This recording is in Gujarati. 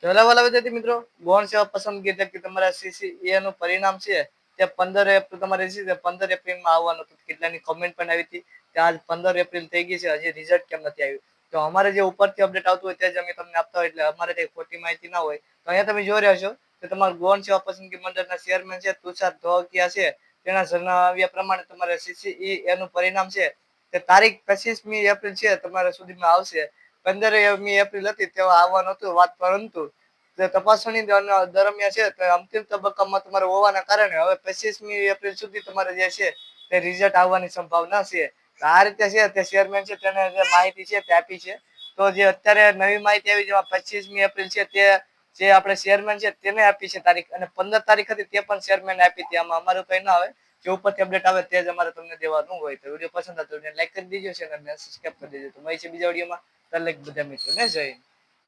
પહેલા વાલા વિદ્યાર્થી મિત્રો, ગૌણ સેવા પસંદગી એટલે કે તમારા CCA નું પરિણામ છે તે 15 એપ્રિલ તમારે છે તે 15 એપ્રિલમાં આવવાનું હતું. કેટલાની કમેન્ટ પણ આવી હતી કે આજ 15 એપ્રિલ થઈ ગઈ છે, હજી રિઝલ્ટ કેમ નથી આવ્યું? તો અમારે જે ઉપરથી અપડેટ આવતું હોય તે જ અમે તમને આપતા હોય, એટલે અમારે કઈ ખોટી માહિતી ના હોય. તો અહીંયા તમે જોઈ રહ્યા છો કે તમારું ગૌણ સેવા પસંદગી મંડળના ચેરમેન છે તુષાર ધોળકિયા છે, તેના જણાવ્યા પ્રમાણે તમારે CCA નું પરિણામ છે તે તારીખ 25મી એપ્રિલ છે તમારા સુધીમાં આવશે. 15મી એપ્રિલ હતી તેવા આવવાનું હતું વાત, પરંતુ જે તપાસણી દરમિયાન છે તે અંતિમ તબક્કામાં તમારે હોવાના કારણે હવે 25મી એપ્રિલ સુધી તમારે જે છે તે રિઝલ્ટ આવવાની સંભાવના છે. આ રીતે છે તે ચેરમેન છે તેને જે માહિતી છે તે આપી છે. તો જે અત્યારે નવી માહિતી આવી જેમાં 25મી એપ્રિલ છે તે જે આપણે ચેરમેન છે તેને આપી છે તારીખ, અને 15 તારીખ હતી તે પણ ચેરમેન આપી હતી. આમાં અમારું કઈ ના આવે, જે ઉપરથી અપડેટ આવે તે જ અમારે તમને દેવાનું હોય. તો વિડીયો પસંદ હતો લાઈક કરી દેજો, ચેનલને સબસ્ક્રાઇબ કરી દેજો. તો મળીએ બીજા વિડીયોમાં. તલેક બધા મિત્રોને જય હિન્દ.